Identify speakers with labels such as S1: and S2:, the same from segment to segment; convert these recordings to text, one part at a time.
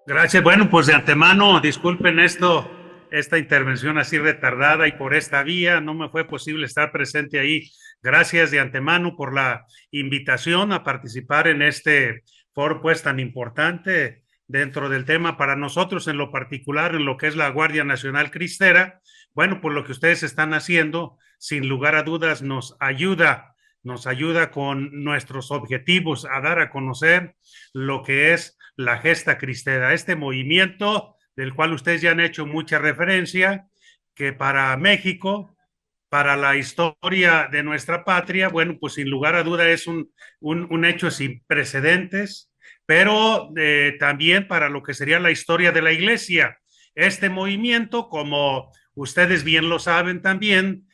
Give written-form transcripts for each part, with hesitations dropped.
S1: Gracias. Bueno, pues de antemano, disculpen esta intervención así retardada y por esta vía no me fue posible estar presente ahí. Gracias de antemano por la invitación a participar en este foro pues tan importante dentro del tema para nosotros en lo particular, en lo que es la Guardia Nacional Cristera. Bueno, pues lo que ustedes están haciendo, sin lugar a dudas, nos ayuda con nuestros objetivos a dar a conocer lo que es la gesta cristera, este movimiento del cual ustedes ya han hecho mucha referencia, que para México, para la historia de nuestra patria, bueno, pues sin lugar a duda es un hecho sin precedentes, pero también para lo que sería la historia de la iglesia. Este movimiento, como ustedes bien lo saben también,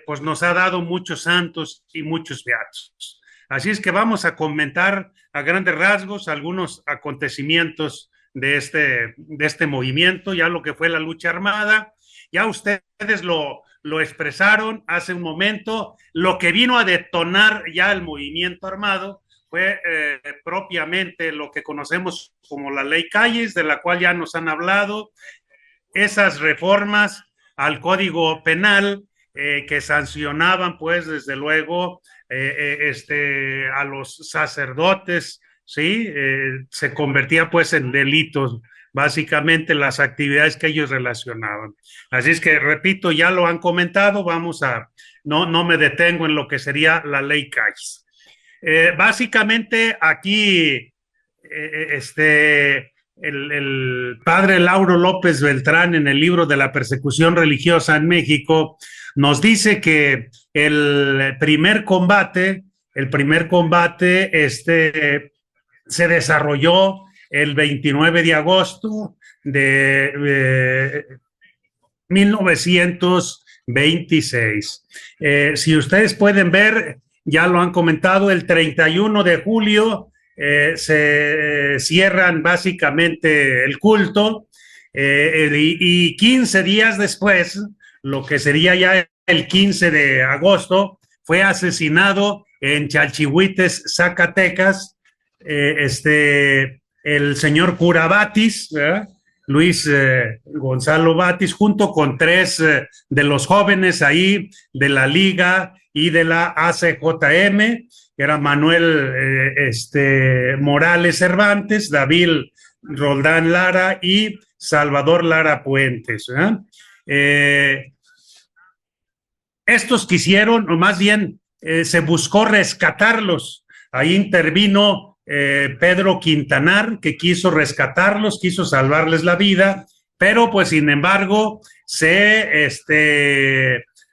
S1: pues nos ha dado muchos santos y muchos beatos. Así es que vamos a comentar a grandes rasgos algunos acontecimientos de este movimiento, ya lo que fue la lucha armada. Ya ustedes lo expresaron hace un momento, lo que vino a detonar ya el movimiento armado fue propiamente lo que conocemos como la ley Calles, de la cual ya nos han hablado, esas reformas al Código Penal que sancionaban, pues, desde luego, a los sacerdotes, ¿sí? Se convertía, pues, en delitos, básicamente, las actividades que ellos relacionaban. Así es que, repito, ya lo han comentado, no me detengo en lo que sería la ley Calles. Básicamente, aquí, el padre Lauro López Beltrán en el libro de la persecución religiosa en México nos dice que el primer combate se desarrolló el 29 de agosto de 1926. Si ustedes pueden ver, ya lo han comentado, el 31 de julio se cierran básicamente el culto y 15 días después, lo que sería ya el 15 de agosto, fue asesinado en Chalchihuites, Zacatecas, el señor cura Batis, ¿verdad? Luis Gonzalo Batis, junto con tres de los jóvenes ahí de la Liga y de la ACJM, que era Manuel Morales Cervantes, David Roldán Lara y Salvador Lara Puentes. Estos quisieron, o más bien se buscó rescatarlos. Ahí intervino Pedro Quintanar, que quiso rescatarlos, quiso salvarles la vida, pero pues sin embargo se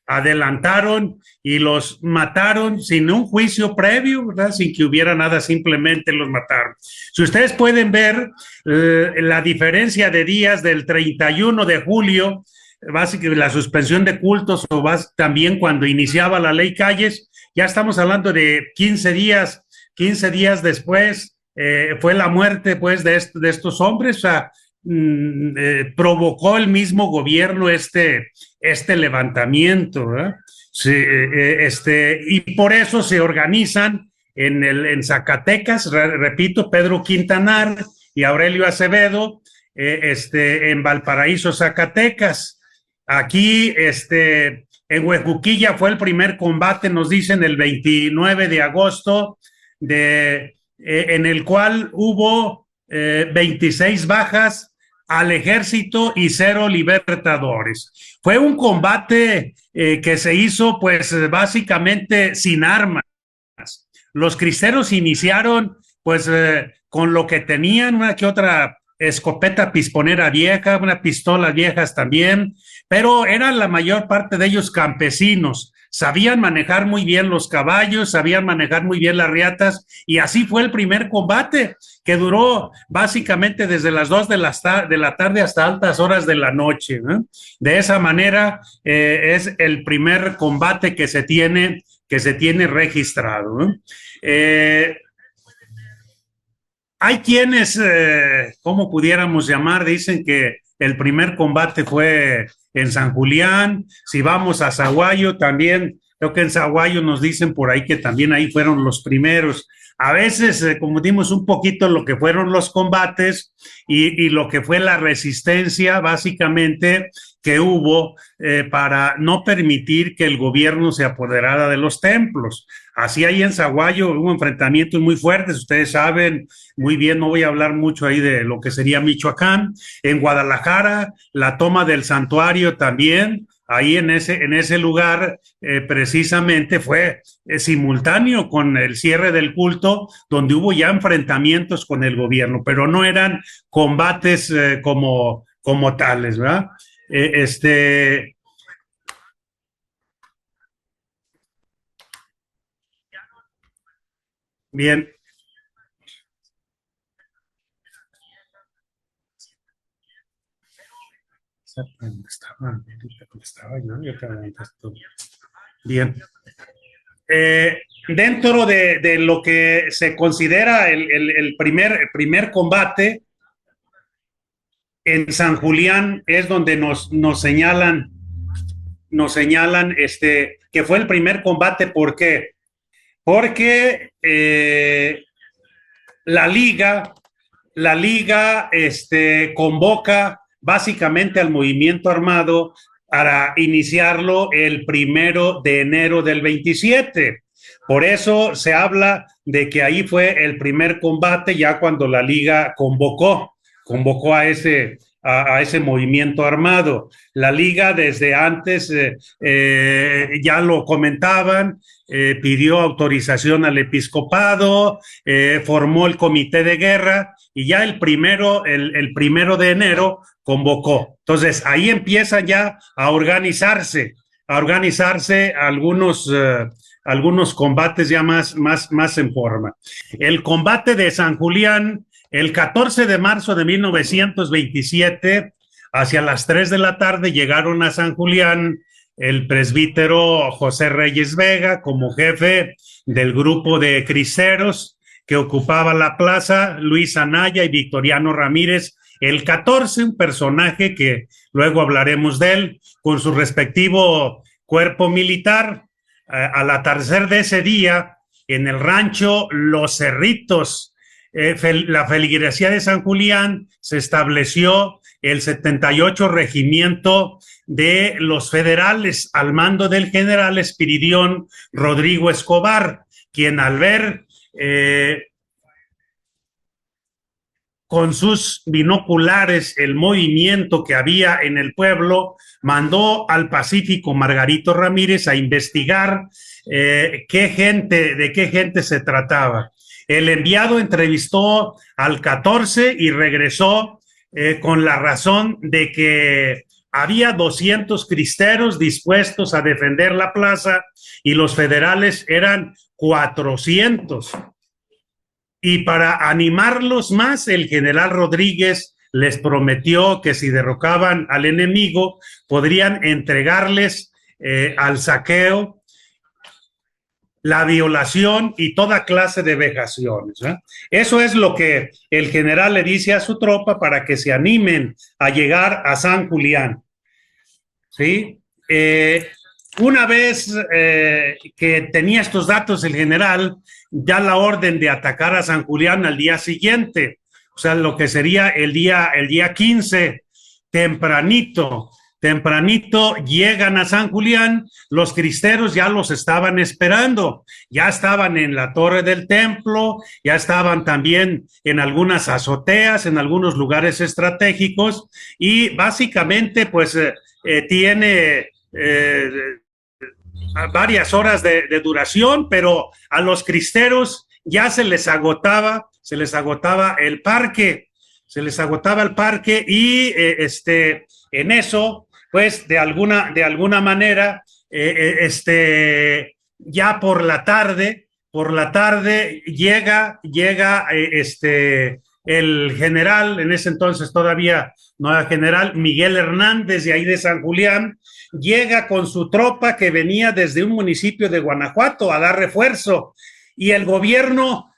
S1: adelantaron y los mataron sin un juicio previo, ¿verdad? Sin que hubiera nada, simplemente los mataron. Si ustedes pueden ver la diferencia de días del 31 de julio, básicamente la suspensión de cultos o también cuando iniciaba la ley Calles, ya estamos hablando de 15 días después fue la muerte pues de estos hombres, o sea, provocó el mismo gobierno este levantamiento, ¿eh? Sí, y por eso se organizan en Zacatecas, repito, Pedro Quintanar y Aurelio Acevedo, en Valparaíso, Zacatecas. Aquí, en Huejuquilla fue el primer combate, nos dicen, el 29 de agosto, en el cual hubo 26 bajas al ejército y 0 libertadores. Fue un combate que se hizo, pues, básicamente sin armas. Los cristeros iniciaron, pues, con lo que tenían, una que otra escopeta pisponera vieja, unas pistolas viejas también, pero eran la mayor parte de ellos campesinos. Sabían manejar muy bien los caballos, sabían manejar muy bien las riatas, y así fue el primer combate, que duró básicamente desde las 2 de la tarde hasta altas horas de la noche, ¿no? De esa manera es el primer combate que se tiene registrado, ¿no? Hay quienes, ¿cómo pudiéramos llamar? Dicen que el primer combate fue en San Julián. Si vamos a Zaguayo, también Creo que en Zaguayo nos dicen por ahí que también ahí fueron los primeros. A veces confundimos un poquito lo que fueron los combates y lo que fue la resistencia, básicamente, que hubo para no permitir que el gobierno se apoderara de los templos. Así ahí en Zaguayo hubo enfrentamientos muy fuertes, ustedes saben muy bien, no voy a hablar mucho ahí de lo que sería Michoacán. En Guadalajara, la toma del santuario también, ahí en ese lugar precisamente fue simultáneo con el cierre del culto, donde hubo ya enfrentamientos con el gobierno, pero no eran combates como tales, ¿verdad? Este, bien. Estaba yo bien. Dentro de lo que se considera el primer combate, en San Julián es donde nos señalan que fue el primer combate. ¿Por qué? Porque la liga, convoca básicamente al movimiento armado para iniciarlo el 1 de enero del 27. Por eso se habla de que ahí fue el primer combate, ya cuando la liga convocó a ese movimiento armado. La liga desde antes, ya lo comentaban, pidió autorización al episcopado, formó el comité de guerra y ya el primero de enero convocó. Entonces ahí empiezan ya a organizarse algunos combates ya más en forma. El combate de San Julián, el 14 de marzo de 1927, hacia las 3 de la tarde, llegaron a San Julián el presbítero José Reyes Vega como jefe del grupo de cristeros que ocupaba la plaza, Luis Anaya y Victoriano Ramírez. El 14, un personaje que luego hablaremos de él, con su respectivo cuerpo militar. Al atardecer de ese día, en el rancho Los Cerritos, la feligresía de San Julián, se estableció el 78 Regimiento de los Federales al mando del general Espiridión Rodrigo Escobar, quien al ver con sus binoculares el movimiento que había en el pueblo, mandó al Pacífico Margarito Ramírez a investigar de qué gente se trataba. El enviado entrevistó al 14 y regresó con la razón de que había 200 cristeros dispuestos a defender la plaza y los federales eran 400. Y para animarlos más, el general Rodríguez les prometió que si derrocaban al enemigo, podrían entregarles al saqueo, la violación y toda clase de vejaciones. Eso es lo que el general le dice a su tropa para que se animen a llegar a San Julián. ¿Sí? Una vez que tenía estos datos el general, ya la orden de atacar a San Julián al día siguiente, o sea, lo que sería el día 15, tempranito llegan a San Julián, los cristeros ya los estaban esperando, ya estaban en la torre del templo, ya estaban también en algunas azoteas, en algunos lugares estratégicos, y básicamente pues tiene varias horas de duración, pero a los cristeros ya se les agotaba el parque, y en eso, pues de alguna manera, ya por la tarde llega el general, en ese entonces todavía no era general, Miguel Hernández, de ahí de San Julián, llega con su tropa que venía desde un municipio de Guanajuato a dar refuerzo, y el gobierno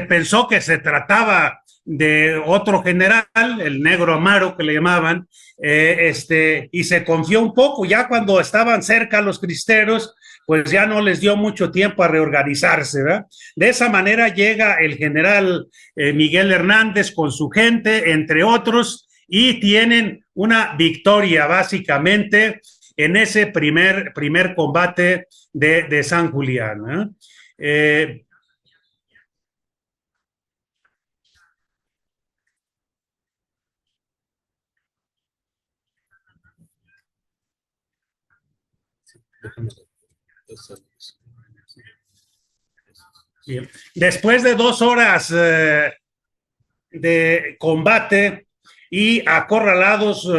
S1: pensó que se trataba de otro general, el Negro Amaro que le llamaban, y se confió un poco. Ya cuando estaban cerca los cristeros, pues ya no les dio mucho tiempo a reorganizarse, ¿verdad? De esa manera llega el general Miguel Hernández con su gente, entre otros, y tienen una victoria básicamente en ese primer combate de San Julián. Bien. Después de 2 horas de combate y acorralados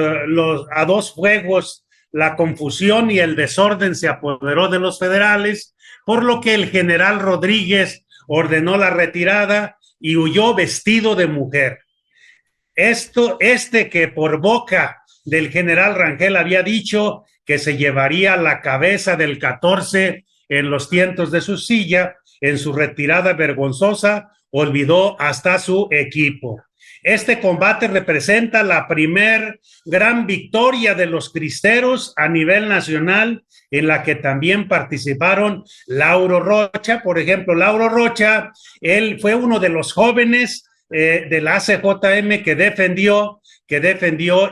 S1: a dos fuegos, la confusión y el desorden se apoderó de los federales, por lo que el general Rodríguez ordenó la retirada y huyó vestido de mujer. Que por boca del general Rangel había dicho que se llevaría la cabeza del 14 en los tientos de su silla, en su retirada vergonzosa, olvidó hasta su equipo. Este combate representa la primer gran victoria de los cristeros a nivel nacional, en la que también participaron Lauro Rocha. Por ejemplo, Lauro Rocha, él fue uno de los jóvenes de la ACJM que defendió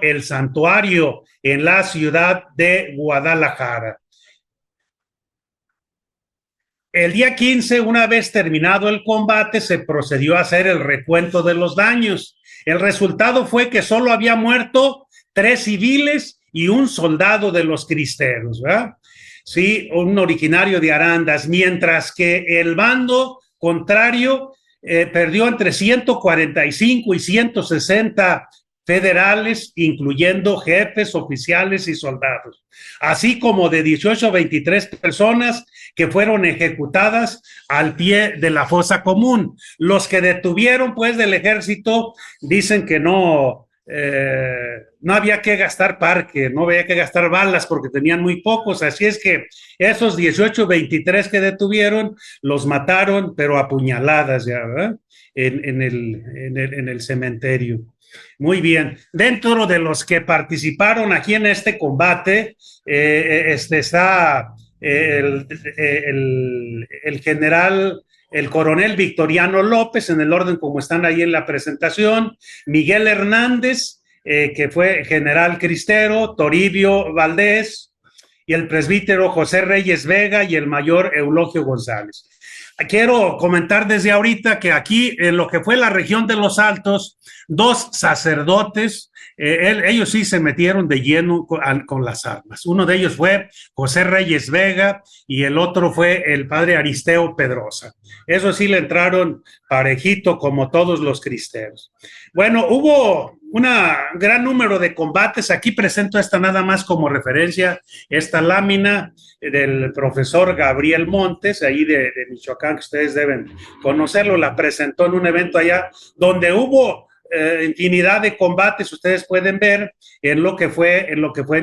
S1: el santuario en la ciudad de Guadalajara. El día 15, una vez terminado el combate, se procedió a hacer el recuento de los daños. El resultado fue que solo había muerto 3 civiles y un soldado de los cristeros, ¿verdad? Sí, un originario de Arandas, mientras que el bando contrario perdió entre 145 y 160 federales, incluyendo jefes, oficiales y soldados, así como de 18 a 23 personas que fueron ejecutadas al pie de la fosa común. Los que detuvieron, pues, del ejército dicen que no había que gastar parque, no había que gastar balas porque tenían muy pocos, así es que esos 18, 23 que detuvieron, los mataron, pero a puñaladas ya, ¿verdad? En el cementerio. Muy bien. Dentro de los que participaron aquí en este combate, está el general, el coronel Victoriano López, en el orden como están ahí en la presentación, Miguel Hernández, que fue general cristero, Toribio Valdés, y el presbítero José Reyes Vega y el mayor Eulogio González. Quiero comentar desde ahorita que aquí, en lo que fue la región de los Altos, 2 sacerdotes, ellos sí se metieron de lleno con las armas. Uno de ellos fue José Reyes Vega y el otro fue el padre Aristeo Pedrosa. Eso sí le entraron parejito como todos los cristeros. Bueno, hubo un gran número de combates. Aquí presento esta nada más como referencia, esta lámina del profesor Gabriel Montes, ahí de Michoacán, que ustedes deben conocerlo, la presentó en un evento allá, donde hubo infinidad de combates, ustedes pueden ver en lo que fue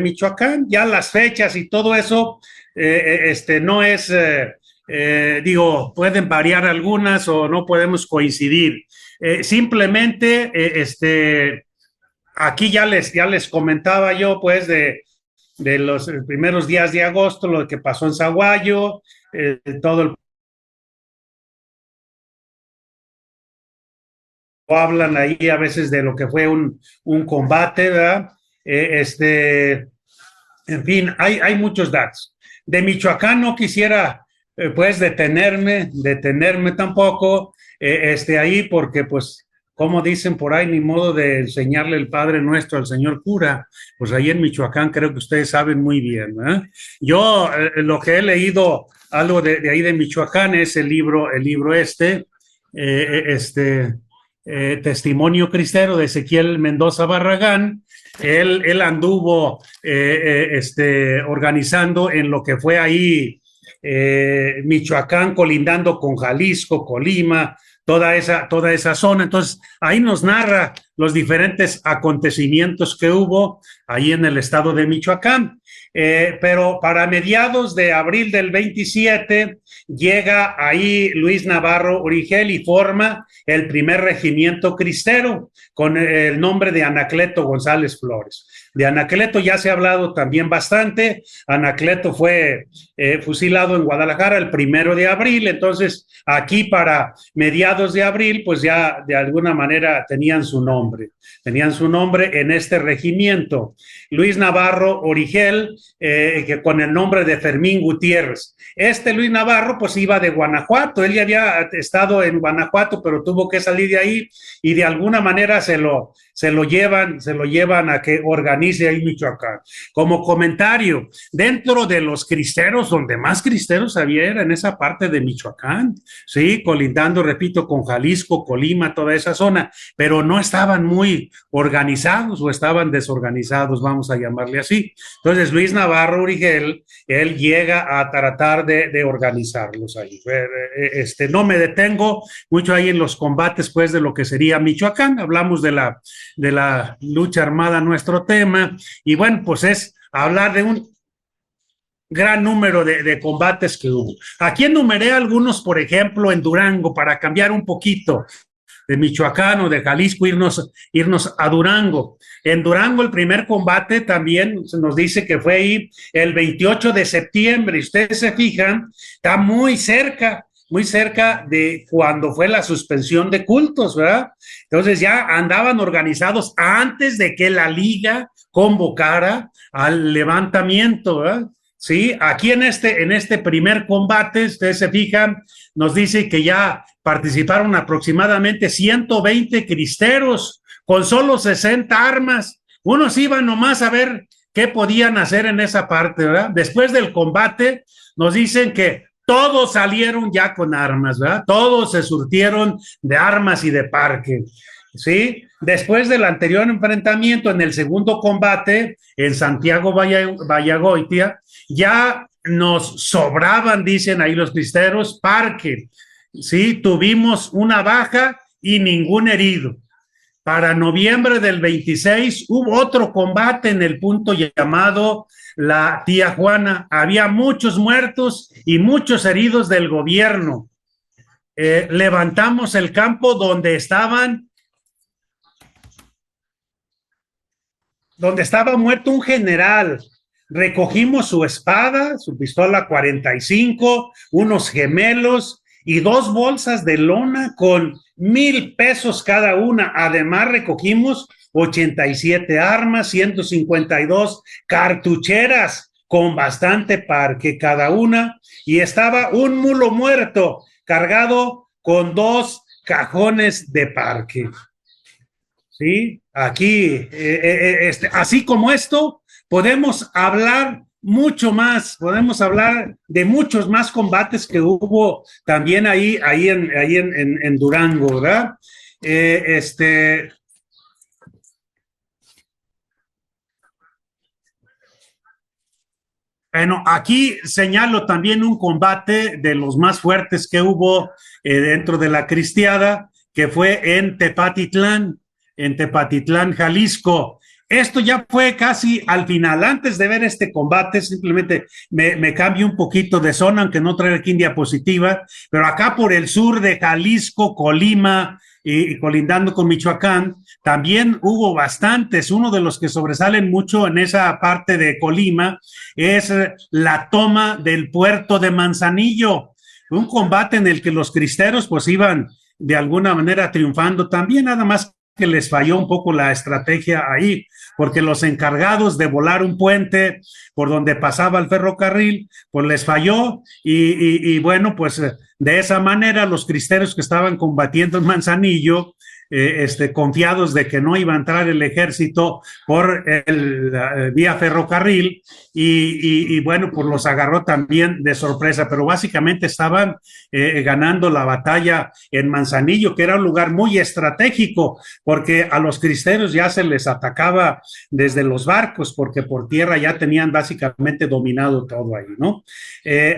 S1: Michoacán. Ya las fechas y todo eso no es, pueden variar algunas o no podemos coincidir. Simplemente, aquí ya les comentaba yo, pues, de los primeros días de agosto, lo que pasó en Zaguayo, todo el hablan ahí a veces de lo que fue un combate, ¿verdad? En fin, hay muchos datos. De Michoacán no quisiera, pues, detenerme tampoco, ahí, porque, pues, como dicen por ahí, ni modo de enseñarle el Padre Nuestro al señor cura, pues ahí en Michoacán creo que ustedes saben muy bien, ¿eh? Yo lo que he leído, algo de ahí de Michoacán, es el libro Testimonio Cristero de Ezequiel Mendoza Barragán. Él anduvo organizando en lo que fue ahí Michoacán, colindando con Jalisco, Colima, toda esa zona. Entonces, ahí nos narra los diferentes acontecimientos que hubo ahí en el estado de Michoacán. Pero para mediados de abril del 27 llega ahí Luis Navarro Origel y forma el primer regimiento cristero con el nombre de Anacleto González Flores. De Anacleto ya se ha hablado también bastante. Anacleto fue fusilado en Guadalajara el 1 de abril, entonces aquí para mediados de abril pues ya de alguna manera tenían su nombre en este regimiento. Luis Navarro Origel, que con el nombre de Fermín Gutiérrez. Este Luis Navarro pues iba de Guanajuato, él ya había estado en Guanajuato, pero tuvo que salir de ahí y de alguna manera se lo llevan a que organice ahí Michoacán. Como comentario, dentro de los cristeros, donde más cristeros había era en esa parte de Michoacán, sí, colindando, repito, con Jalisco, Colima, toda esa zona, pero no estaban muy organizados o estaban desorganizados, vamos a llamarle así. Entonces Luis Navarro Origel, él llega a tratar de organizarlos ahí. No me detengo mucho ahí en los combates pues de lo que sería Michoacán, hablamos de la lucha armada nuestro tema, y bueno, pues es hablar de un gran número de combates que hubo. Aquí enumeré algunos, por ejemplo, en Durango, para cambiar un poquito de Michoacán o de Jalisco, irnos a Durango. En Durango el primer combate también se nos dice que fue ahí el 28 de septiembre, y ustedes se fijan, está muy cerca de cuando fue la suspensión de cultos, ¿verdad? Entonces ya andaban organizados antes de que la liga convocara al levantamiento, ¿verdad? Sí, aquí en este primer combate, ustedes se fijan, nos dice que ya participaron aproximadamente 120 cristeros con solo 60 armas. Unos iban nomás a ver qué podían hacer en esa parte, ¿verdad? Después del combate nos dicen que todos salieron ya con armas, ¿verdad? Todos se surtieron de armas y de parque, ¿sí? Después del anterior enfrentamiento, en el segundo combate, en Santiago Vallagoitia, ya nos sobraban, dicen ahí los cristeros, parque, ¿sí? Tuvimos una baja y ningún herido. Para noviembre del 26 hubo otro combate en el punto llamado La Tía Juana. Había muchos muertos y muchos heridos del gobierno. Levantamos el campo donde estaba muerto un general. Recogimos su espada, su pistola 45, unos gemelos y 2 bolsas de lona con 1,000 pesos cada una. Además recogimos 87 armas, 152 cartucheras con bastante parque cada una, y estaba un mulo muerto cargado con 2 cajones de parque. ¿Sí? Aquí, así como esto, podemos hablar mucho más, podemos hablar de muchos más combates que hubo también ahí en Durango, ¿verdad? Bueno, aquí señalo también un combate de los más fuertes que hubo dentro de la cristiada, que fue en Tepatitlán, Jalisco. Esto ya fue casi al final. Antes de ver este combate, simplemente me cambio un poquito de zona, aunque no traigo aquí en diapositiva, pero acá por el sur de Jalisco, Colima y colindando con Michoacán, también hubo bastantes. Uno de los que sobresalen mucho en esa parte de Colima es la toma del puerto de Manzanillo, un combate en el que los cristeros pues iban de alguna manera triunfando también, nada más que les falló un poco la estrategia ahí, porque los encargados de volar un puente por donde pasaba el ferrocarril, pues les falló y bueno, pues de esa manera los cristeros que estaban combatiendo en Manzanillo, confiados de que no iba a entrar el ejército por el vía ferrocarril y bueno, pues los agarró también de sorpresa, pero básicamente estaban ganando la batalla en Manzanillo, que era un lugar muy estratégico, porque a los cristeros ya se les atacaba desde los barcos, porque por tierra ya tenían básicamente dominado todo ahí, ¿no?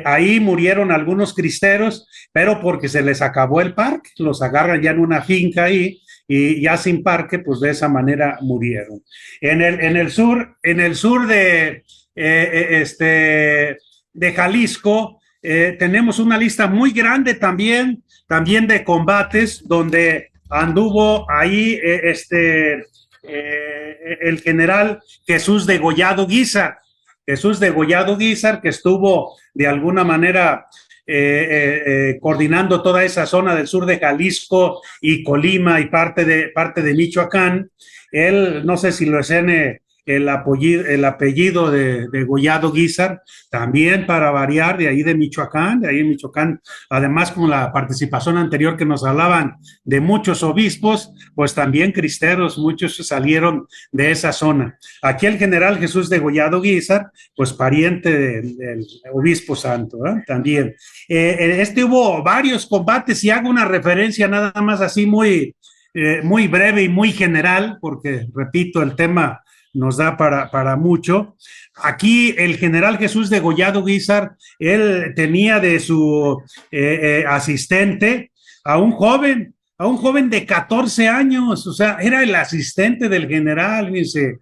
S1: Ahí murieron algunos cristeros, pero porque se les acabó el parque, los agarran ya en una finca ahí, y ya sin parque, pues de esa manera murieron. En el sur de Jalisco, tenemos una lista muy grande también de combates donde anduvo ahí el general Jesús Degollado Guízar. Jesús Degollado Guízar, que estuvo de alguna manera coordinando toda esa zona del sur de Jalisco y Colima y parte de Michoacán. Él, no sé si lo tiene el apellido de Gollado Guízar, también para variar, de ahí en Michoacán, además con la participación anterior que nos hablaban de muchos obispos, pues también cristeros, muchos salieron de esa zona. Aquí el general Jesús de Gollado Guízar, pues pariente del obispo santo, también. Hubo varios combates y hago una referencia nada más así muy breve y muy general, porque repito, el tema nos da para mucho. Aquí el general Jesús Degollado Guízar, él tenía de su asistente a un joven de 14 años, o sea, era el asistente del general, dice.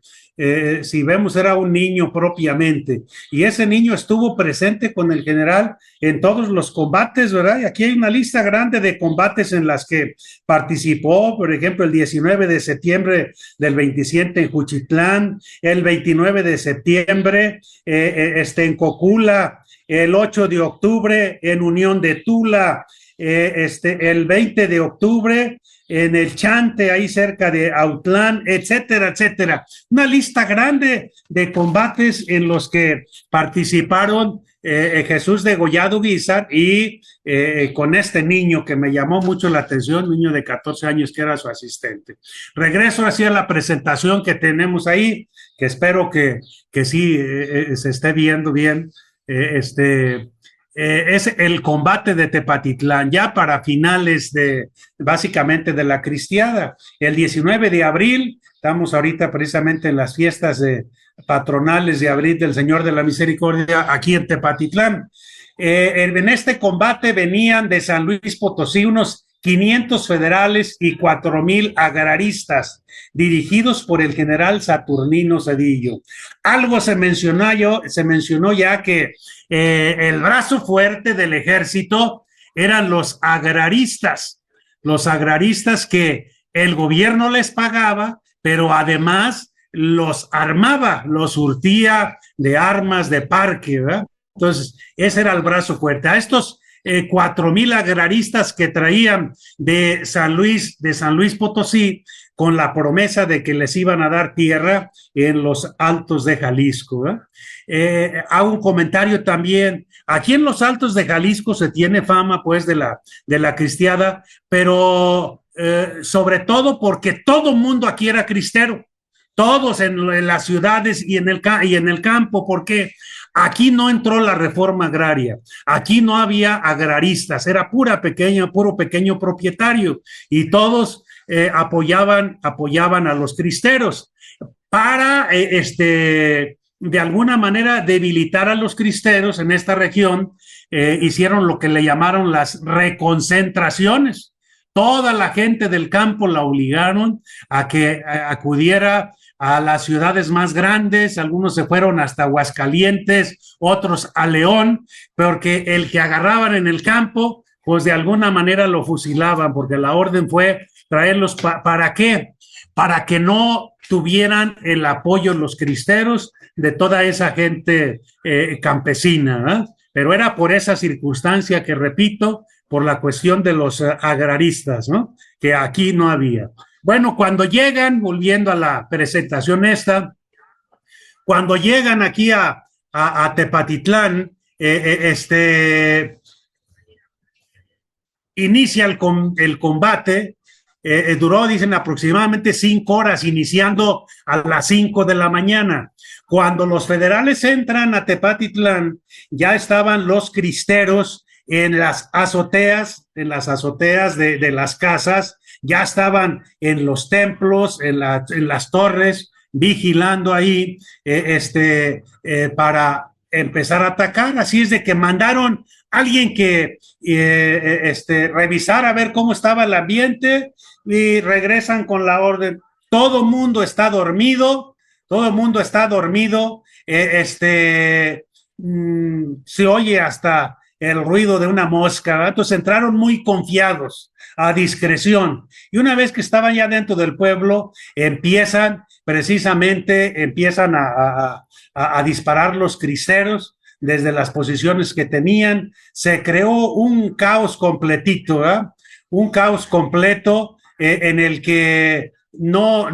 S1: Si vemos, era un niño propiamente, y ese niño estuvo presente con el general en todos los combates, ¿verdad? Y aquí hay una lista grande de combates en las que participó, por ejemplo, el 19 de septiembre del 27 en Juchitlán, el 29 de septiembre en Cocula, el 8 de octubre en Unión de Tula, el 20 de octubre en el Chante, ahí cerca de Autlán, etcétera, etcétera. Una lista grande de combates en los que participaron Jesús Degollado Guízar y con este niño que me llamó mucho la atención, niño de 14 años que era su asistente. Regreso hacia la presentación que tenemos ahí, que espero que sí se esté viendo bien. Es el combate de Tepatitlán, ya para finales básicamente de la cristiada. El 19 de abril, estamos ahorita precisamente en las fiestas patronales de abril del Señor de la Misericordia, aquí en Tepatitlán. En este combate venían de San Luis Potosí unos 500 federales y 4,000 agraristas, dirigidos por el general Saturnino Cedillo. Algo se mencionó ya que el brazo fuerte del ejército eran los agraristas que el gobierno les pagaba, pero además los armaba, los surtía de armas de parque, ¿verdad? Entonces, ese era el brazo fuerte. A estos 4,000 agraristas que traían de San Luis Potosí, con la promesa de que les iban a dar tierra en los Altos de Jalisco. Hago un comentario también. Aquí en los Altos de Jalisco se tiene fama, pues, de la cristiada, pero sobre todo porque todo mundo aquí era cristero. Todos en las ciudades y en el campo, porque aquí no entró la reforma agraria, aquí no había agraristas, era puro pequeño propietario, y todos apoyaban a los cristeros para de alguna manera debilitar a los cristeros en esta región. Hicieron lo que le llamaron las reconcentraciones. Toda la gente del campo la obligaron a que acudiera a las ciudades más grandes, algunos se fueron hasta Aguascalientes, otros a León, porque el que agarraban en el campo, pues de alguna manera lo fusilaban, porque la orden fue traerlos. ¿Para qué? Para que no tuvieran el apoyo los cristeros de toda esa gente campesina, ¿eh? Pero era por esa circunstancia que, repito, por la cuestión de los agraristas, ¿no? Que aquí no había. Bueno, cuando llegan, volviendo a la presentación cuando llegan aquí a Tepatitlán, inicia el combate, duró, dicen, aproximadamente 5 horas, iniciando a las 5 de la mañana. Cuando los federales entran a Tepatitlán, ya estaban los cristeros en las azoteas de las casas, ya estaban en los templos, en las torres, vigilando ahí para empezar a atacar. Así es de que mandaron alguien que revisara a ver cómo estaba el ambiente y regresan con la orden. Todo el mundo está dormido, todo el mundo está dormido, se oye hasta el ruido de una mosca, ¿verdad? Entonces entraron muy confiados, a discreción. Y una vez que estaban ya dentro del pueblo, empiezan a disparar los cristeros desde las posiciones que tenían. Se creó un caos completito, ¿eh? Un caos completo en el que no,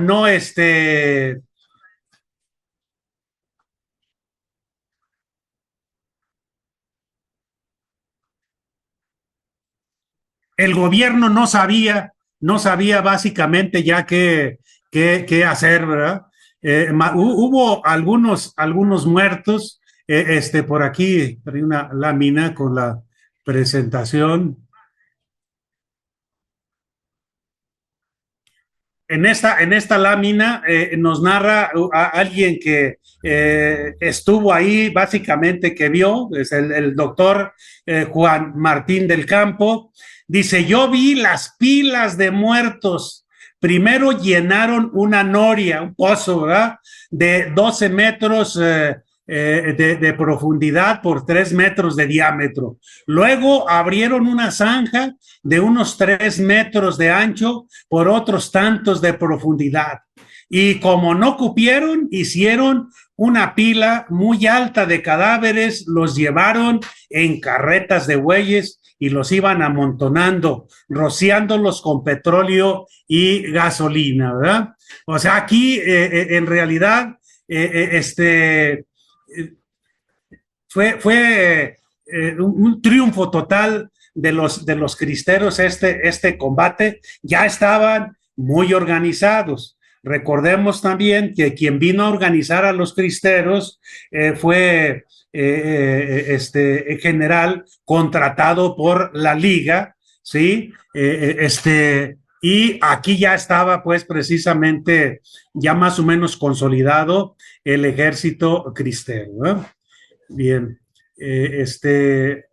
S1: el gobierno no sabía básicamente ya qué hacer, ¿verdad? Hubo algunos muertos, por aquí, hay una lámina con la presentación. En esta lámina nos narra a alguien que estuvo ahí, básicamente que vio, es el doctor Juan Martín del Campo. Dice, yo vi las pilas de muertos. Primero llenaron una noria, un pozo, ¿verdad? De 12 metros de profundidad por 3 metros de diámetro. Luego abrieron una zanja de unos 3 metros de ancho por otros tantos de profundidad. Y como no cupieron, hicieron una pila muy alta de cadáveres, los llevaron en carretas de bueyes y los iban amontonando, rociándolos con petróleo y gasolina, ¿verdad? O sea, aquí en realidad fue un triunfo total de los cristeros este combate. Ya estaban muy organizados. Recordemos también que quien vino a organizar a los cristeros fue general contratado por la Liga, ¿sí? Y aquí ya estaba pues precisamente ya más o menos consolidado el ejército cristero, ¿no? Bien, el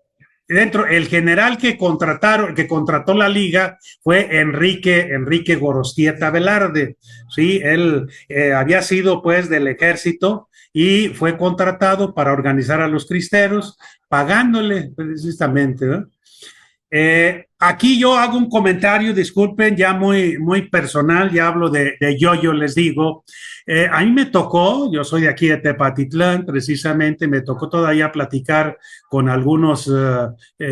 S1: general que contrató la liga fue Enrique Gorostieta Velarde, sí, él había sido pues del ejército y fue contratado para organizar a los cristeros, pagándole precisamente, ¿no? Aquí yo hago un comentario, disculpen, ya muy personal, ya hablo de yo les digo. A mí me tocó, yo soy de aquí de Tepatitlán, precisamente, me tocó todavía platicar con algunos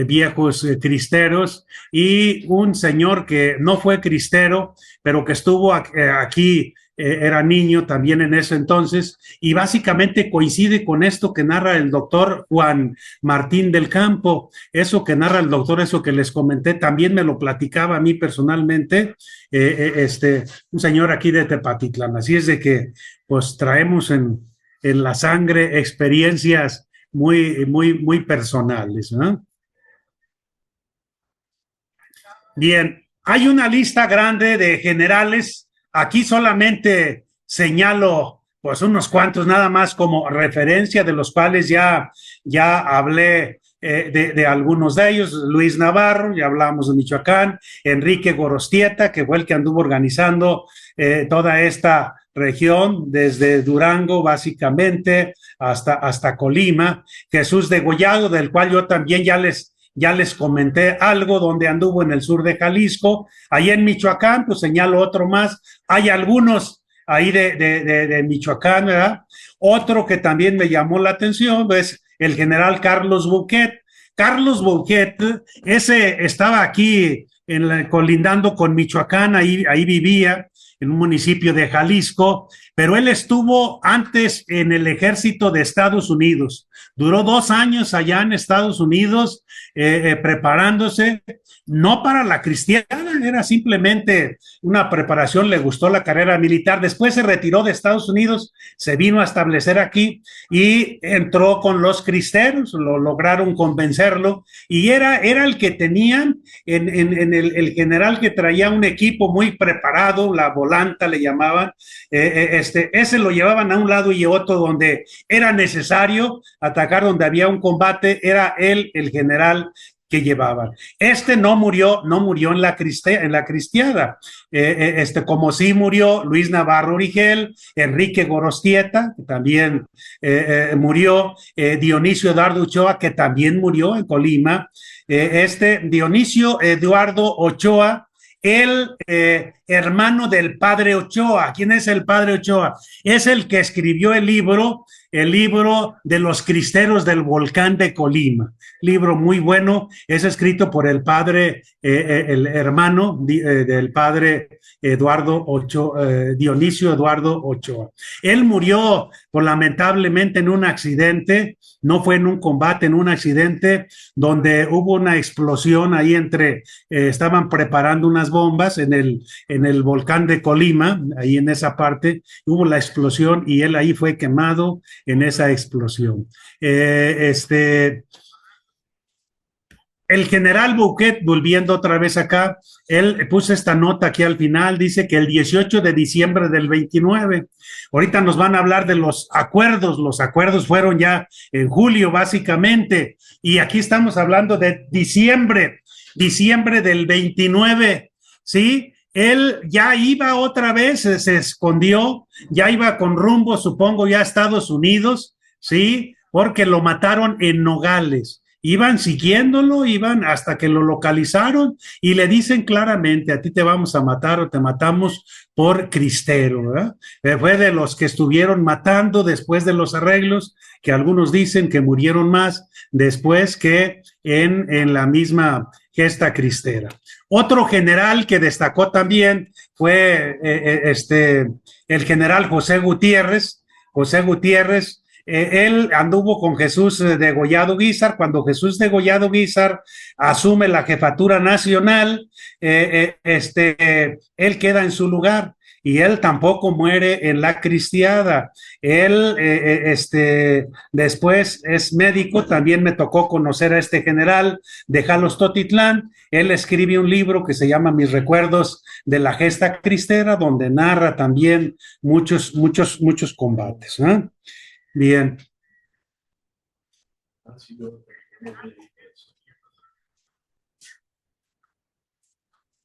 S1: viejos cristeros y un señor que no fue cristero, pero que estuvo aquí era niño también en ese entonces, y básicamente coincide con esto que narra el doctor Juan Martín del Campo, eso que narra el doctor, eso que les comenté, también me lo platicaba a mí personalmente, un señor aquí de Tepatitlán, así es de que pues traemos en la sangre experiencias muy personales, ¿no? Bien, hay una lista grande de generales. Aquí solamente señalo pues unos cuantos nada más como referencia, de los cuales ya hablé de algunos de ellos. Luis Navarro, ya hablamos de Michoacán. Enrique Gorostieta, que fue el que anduvo organizando toda esta región, desde Durango básicamente hasta Colima. Jesús Degollado, del cual yo también ya les comenté algo, donde anduvo en el sur de Jalisco. Ahí en Michoacán, pues señalo otro más. Hay algunos ahí de Michoacán, ¿verdad? Otro que también me llamó la atención es el general Carlos Bouquet. Carlos Bouquet, ese estaba aquí colindando con Michoacán, ahí vivía, en un municipio de Jalisco, pero él estuvo antes en el ejército de Estados Unidos. Duró 2 años allá en Estados Unidos preparándose, no para la cristiana, era simplemente una preparación, le gustó la carrera militar. Después se retiró de Estados Unidos, se vino a establecer aquí y entró con los cristeros, lo lograron convencerlo y era el que tenían el general que traía un equipo muy preparado, la
S2: volanta le llamaban, ese lo llevaban a un lado y otro donde era necesario atacar, donde había un combate, era él el general que llevaban. No murió en la cristiada, como sí murió Luis Navarro Origel, Enrique Gorostieta, que también murió, Dionisio Eduardo Ochoa, que también murió en Colima, Dionisio Eduardo Ochoa, el hermano del padre Ochoa. ¿Quién es el padre Ochoa? Es el que escribió el libro de los cristeros del volcán de Colima. Libro muy bueno, es escrito por el padre, el hermano del padre Eduardo Ochoa, Dionisio Eduardo Ochoa. Él murió, pues, lamentablemente en un accidente, no fue en un combate, en un accidente donde hubo una explosión ahí estaban preparando unas bombas en el volcán de Colima, ahí en esa parte, hubo la explosión y él ahí fue quemado en esa explosión. El general Bouquet, volviendo otra vez acá, él puso esta nota aquí al final, dice que el 18 de diciembre del 29, ahorita nos van a hablar de los acuerdos fueron ya en julio básicamente, y aquí estamos hablando de diciembre del 29, ¿sí? Él ya iba otra vez, se escondió, ya iba con rumbo, supongo, ya a Estados Unidos, ¿sí? Porque lo mataron en Nogales. Iban siguiéndolo, iban hasta que lo localizaron y le dicen claramente, a ti te vamos a matar o te matamos por cristero, ¿verdad? Fue de los que estuvieron matando después de los arreglos, que algunos dicen que murieron más después que en la misma gesta cristera. Otro general que destacó también fue el general José Gutiérrez. Él anduvo con Jesús Degollado Guízar. Cuando Jesús Degollado Guízar asume la jefatura nacional, él queda en su lugar y él tampoco muere en la cristiada. Él después es médico, también me tocó conocer a este general de Jalostotitlán. Él escribe un libro que se llama Mis recuerdos de la gesta cristera, donde narra también muchos combates, ¿no? Bien.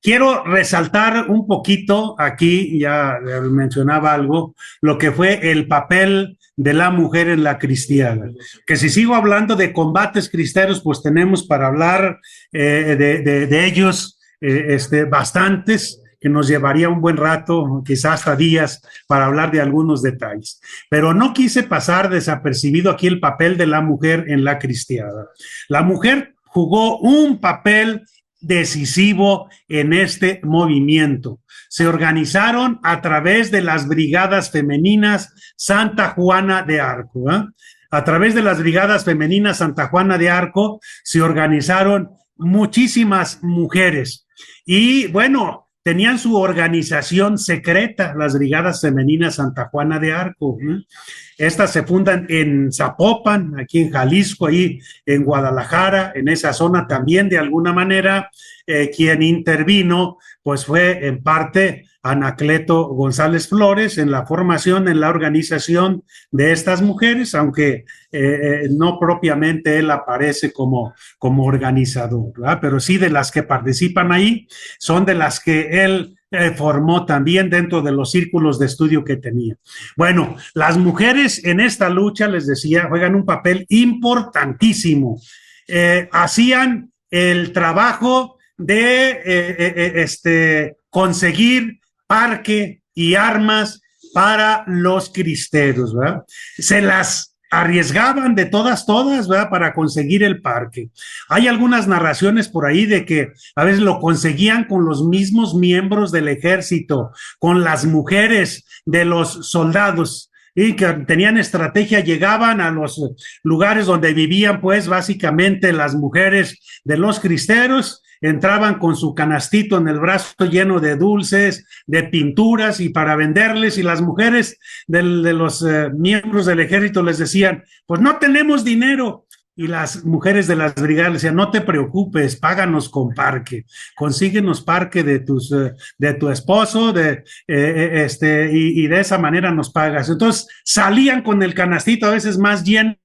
S2: Quiero resaltar un poquito, aquí ya mencionaba algo, lo que fue el papel de la mujer en la cristiana. Que si sigo hablando de combates cristeros, pues tenemos para hablar de ellos bastantes, que nos llevaría un buen rato, quizás hasta días, para hablar de algunos detalles. Pero no quise pasar desapercibido aquí el papel de la mujer en la cristiada. La mujer jugó un papel decisivo en este movimiento. Se organizaron a través de las brigadas femeninas Santa Juana de Arco. A través de las brigadas femeninas Santa Juana de Arco se organizaron muchísimas mujeres. Y bueno, tenían su organización secreta, las brigadas femeninas Santa Juana de Arco. Estas se fundan en Zapopan, aquí en Jalisco, ahí en Guadalajara, en esa zona también de alguna manera. Quien intervino, pues fue en parte Anacleto González Flores en la formación, en la organización de estas mujeres, aunque no propiamente él aparece como organizador, ¿verdad? Pero sí de las que participan ahí, son de las que él formó también dentro de los círculos de estudio que tenía. Bueno, las mujeres en esta lucha, les decía, juegan un papel importantísimo. Hacían el trabajo de conseguir parque y armas para los cristeros, ¿verdad? Se las arriesgaban de todas, ¿verdad? Para conseguir el parque. Hay algunas narraciones por ahí de que a veces lo conseguían con los mismos miembros del ejército, con las mujeres de los soldados, y que tenían estrategia, llegaban a los lugares donde vivían, pues, básicamente las mujeres de los cristeros, entraban con su canastito en el brazo lleno de dulces, de pinturas y para venderles, y las mujeres de los miembros del ejército les decían, pues no tenemos dinero, y las mujeres de las brigadas decían, no te preocupes, páganos con parque, consíguenos parque de tu esposo, y de esa manera nos pagas. Entonces salían con el canastito a veces más lleno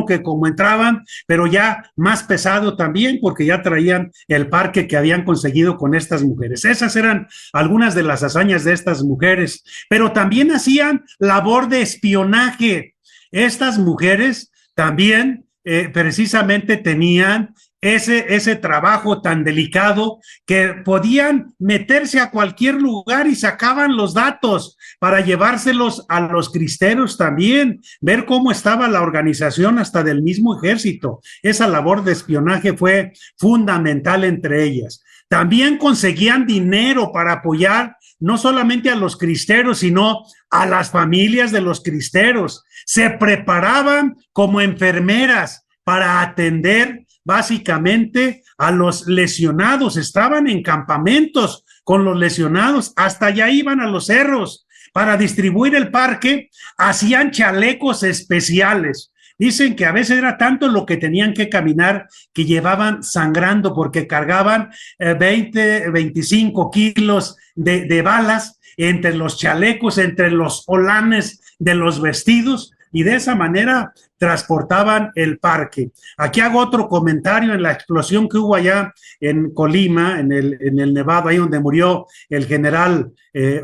S2: que como entraban, pero ya más pesado también, porque ya traían el parque que habían conseguido con estas mujeres. Esas eran algunas de las hazañas de estas mujeres, pero también hacían labor de espionaje. Estas mujeres también precisamente tenían ese trabajo tan delicado que podían meterse a cualquier lugar y sacaban los datos para llevárselos a los cristeros también, ver cómo estaba la organización hasta del mismo ejército. Esa labor de espionaje fue fundamental entre ellas. También conseguían dinero para apoyar no solamente a los cristeros, sino a las familias de los cristeros. Se preparaban como enfermeras para atender básicamente a los lesionados. Estaban en campamentos con los lesionados, hasta allá iban a los cerros para distribuir el parque, hacían chalecos especiales. Dicen que a veces era tanto lo que tenían que caminar que llevaban sangrando porque cargaban 20, 25 kilos de balas entre los chalecos, entre los holanes de los vestidos, y de esa manera transportaban el parque. Aquí hago otro comentario en la explosión que hubo allá en Colima, en el Nevado, ahí donde murió el general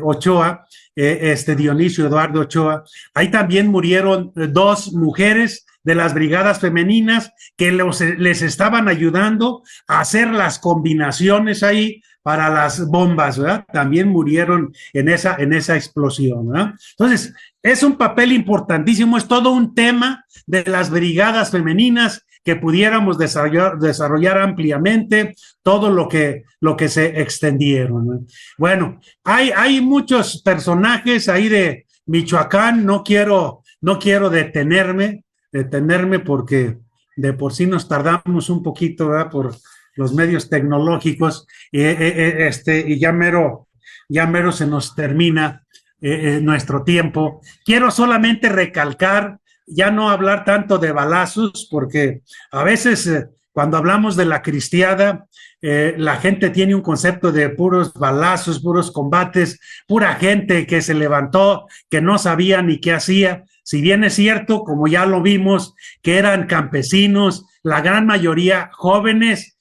S2: Ochoa, Dionisio Eduardo Ochoa. Ahí también murieron 2 mujeres de las brigadas femeninas que les estaban ayudando a hacer las combinaciones ahí para las bombas, ¿verdad? También murieron en esa explosión, ¿verdad? Entonces, es un papel importantísimo, es todo un tema de las brigadas femeninas que pudiéramos desarrollar ampliamente, todo lo que se extendieron, ¿no? Bueno, hay muchos personajes ahí de Michoacán, no quiero detenerme porque de por sí nos tardamos un poquito, ¿verdad? Por los medios tecnológicos, y ya mero se nos termina nuestro tiempo. Quiero solamente recalcar, ya no hablar tanto de balazos, porque a veces cuando hablamos de la cristiada, la gente tiene un concepto de puros balazos, puros combates, pura gente que se levantó, que no sabía ni qué hacía. Si bien es cierto, como ya lo vimos, que eran campesinos, la gran mayoría jóvenes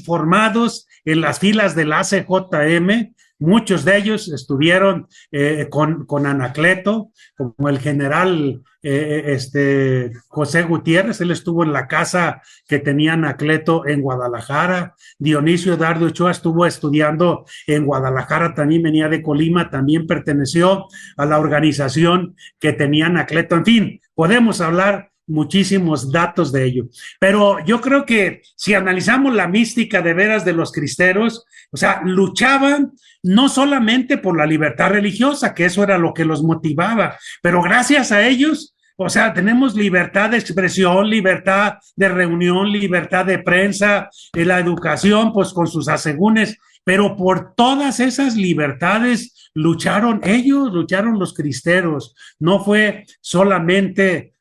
S2: formados en las filas del ACJM, muchos de ellos estuvieron con Anacleto, como el general José Gutiérrez, él estuvo en la casa que tenía Anacleto en Guadalajara. Dionisio Eduardo Ochoa estuvo estudiando en Guadalajara, también venía de Colima, también perteneció a la organización que tenía Anacleto. En fin, podemos hablar muchísimos datos de ello. Pero yo creo que si analizamos la mística de veras de los cristeros, o sea, luchaban no solamente por la libertad religiosa, que eso era lo que los motivaba, pero gracias a ellos, o sea, tenemos libertad de expresión, libertad de reunión, libertad de prensa, la educación, pues con sus asegúnes, pero por todas esas libertades lucharon ellos, lucharon los cristeros. No fue solamente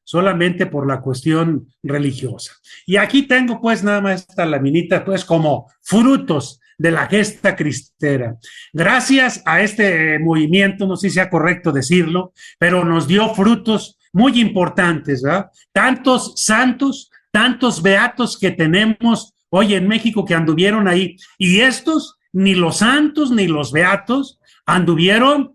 S2: por la cuestión religiosa. Y aquí tengo pues nada más esta laminita pues como frutos de la gesta cristera. Gracias a este movimiento, no sé si sea correcto decirlo, pero nos dio frutos muy importantes, ¿verdad? Tantos santos, tantos beatos que tenemos hoy en México que anduvieron ahí, y estos, ni los santos ni los beatos, anduvieron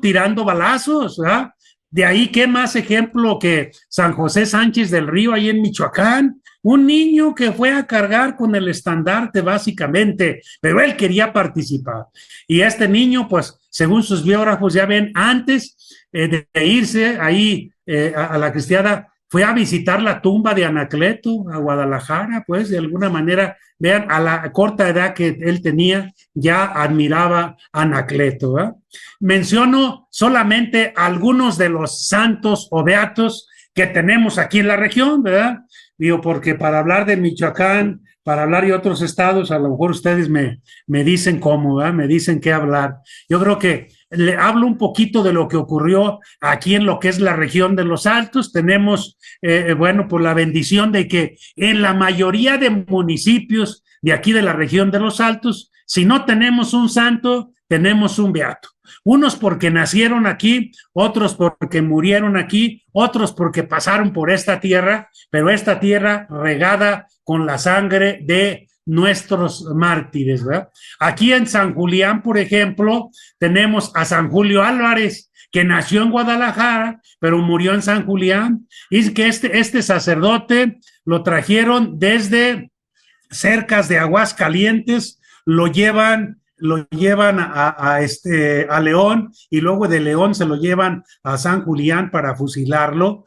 S2: tirando balazos, ¿verdad? De ahí, ¿qué más ejemplo que San José Sánchez del Río, ahí en Michoacán? Un niño que fue a cargar con el estandarte, básicamente, pero él quería participar. Y este niño, pues, según sus biógrafos, ya ven, antes de irse ahí a la cristiada, fue a visitar la tumba de Anacleto, a Guadalajara, pues, de alguna manera, vean, a la corta edad que él tenía, ya admiraba a Anacleto, ¿eh? Menciono solamente algunos de los santos o beatos que tenemos aquí en la región, ¿verdad? Digo, porque para hablar de Michoacán, para hablar y otros estados, a lo mejor ustedes me dicen cómo, ¿verdad? Me dicen qué hablar. Yo creo que le hablo un poquito de lo que ocurrió aquí en lo que es la región de los Altos. Tenemos, bueno, pues la bendición de que en la mayoría de municipios de aquí de la región de los Altos, si no tenemos un santo, tenemos un beato. Unos porque nacieron aquí, otros porque murieron aquí, otros porque pasaron por esta tierra, pero esta tierra regada con la sangre de nuestros mártires, ¿verdad? Aquí en San Julián, por ejemplo, tenemos a San Julio Álvarez, que nació en Guadalajara, pero murió en San Julián, y que este sacerdote lo trajeron desde cerca de Aguascalientes, lo llevan a León, y luego de León se lo llevan a San Julián para fusilarlo,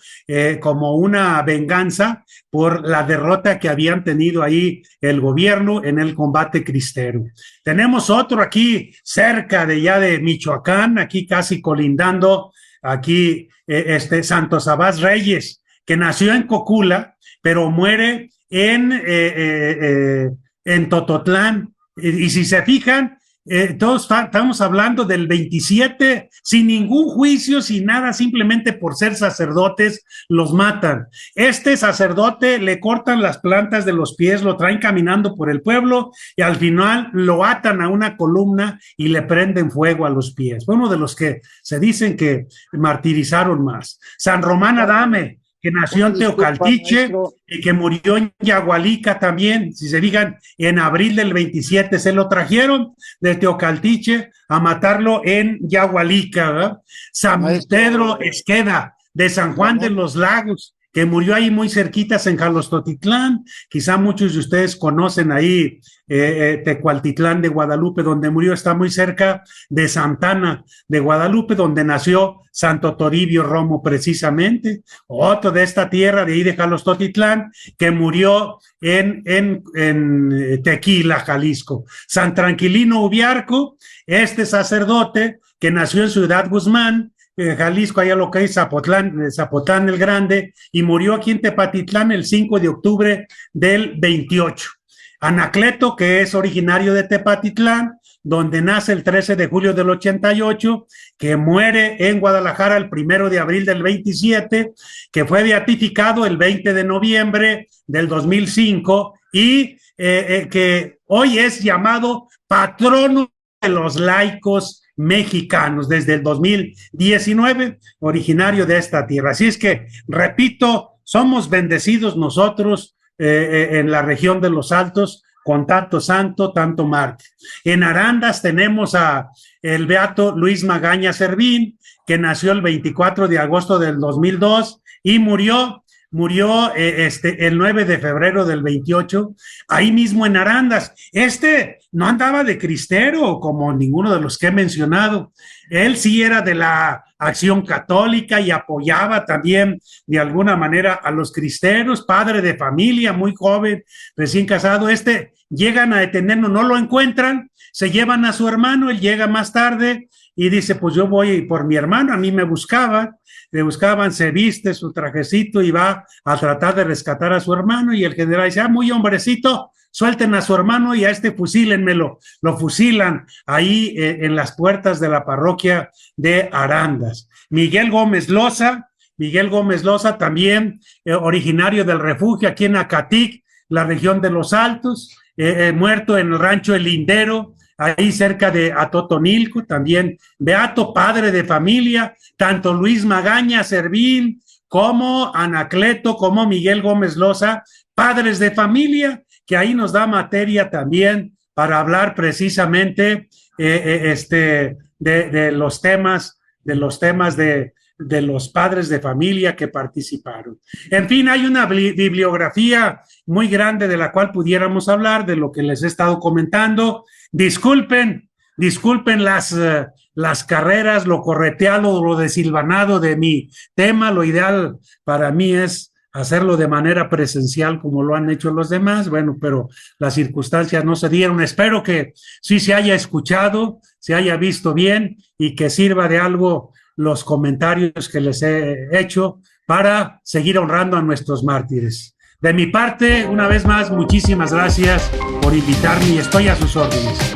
S2: como una venganza por la derrota que habían tenido ahí el gobierno en el combate cristero. Tenemos otro aquí cerca de ya de Michoacán, aquí casi colindando, aquí Santo Sabás Reyes, que nació en Cocula, pero muere en Tototlán. Y si se fijan, todos estamos hablando del 27, sin ningún juicio, sin nada, simplemente por ser sacerdotes, los matan. Este sacerdote le cortan las plantas de los pies, lo traen caminando por el pueblo y al final lo atan a una columna y le prenden fuego a los pies. Fue uno de los que se dicen que martirizaron más. San Román Adame, que nació en Teocaltiche y que murió en Yagualica también, si se fijan, en abril del 27, se lo trajeron de Teocaltiche a matarlo en Yagualica, ¿verdad? San Pedro Esqueda, de San Juan de los Lagos, que murió ahí muy cerquitas en Jalostotitlán, quizá muchos de ustedes conocen ahí Tecualtitlán de Guadalupe, donde murió, está muy cerca de Santana de Guadalupe, donde nació Santo Toribio Romo precisamente, otro de esta tierra de ahí de Jalostotitlán, que murió en Tequila, Jalisco. San Tranquilino Ubiarco, este sacerdote que nació en Ciudad Guzmán, Jalisco, allá lo que es Zapotlán el Grande, y murió aquí en Tepatitlán el 5 de octubre del 28. Anacleto, que es originario de Tepatitlán, donde nace el 13 de julio del 88, que muere en Guadalajara el 1 de abril del 27, que fue beatificado el 20 de noviembre del 2005 y que hoy es llamado patrono de los laicos mexicanos desde el 2019, originario de esta tierra. Así es que, repito, somos bendecidos nosotros en la región de los Altos con tanto santo, tanto mártir. En Arandas tenemos a el beato Luis Magaña Servín, que nació el 24 de agosto del 2002 y murió el 9 de febrero del 28, ahí mismo en Arandas. No andaba de cristero como ninguno de los que he mencionado. Él sí era de la Acción Católica y apoyaba también de alguna manera a los cristeros, padre de familia, muy joven, recién casado. Llegan a detenerlo, no lo encuentran, se llevan a su hermano, él llega más tarde y dice, pues yo voy por mi hermano, a mí me buscaban, se viste su trajecito y va a tratar de rescatar a su hermano, y el general dice, muy hombrecito, suelten a su hermano y a fusílenmelo. Lo fusilan ahí en las puertas de la parroquia de Arandas. Miguel Gómez Loza también originario del refugio aquí en Acatic, la región de los Altos, muerto en el rancho El Lindero, ahí cerca de Atotonilco, también beato, padre de familia. Tanto Luis Magaña Servín como Anacleto, como Miguel Gómez Loza, padres de familia, que ahí nos da materia también para hablar precisamente de los temas de los padres de familia que participaron. En fin, hay una bibliografía muy grande de la cual pudiéramos hablar, de lo que les he estado comentando. Disculpen las carreras, lo correteado, lo desilvanado de mi tema. Lo ideal para mí es hacerlo de manera presencial como lo han hecho los demás, bueno, pero las circunstancias no se dieron. Espero que sí se haya escuchado, se haya visto bien y que sirva de algo los comentarios que les he hecho para seguir honrando a nuestros mártires. De mi parte, una vez más, muchísimas gracias por invitarme y estoy a sus órdenes.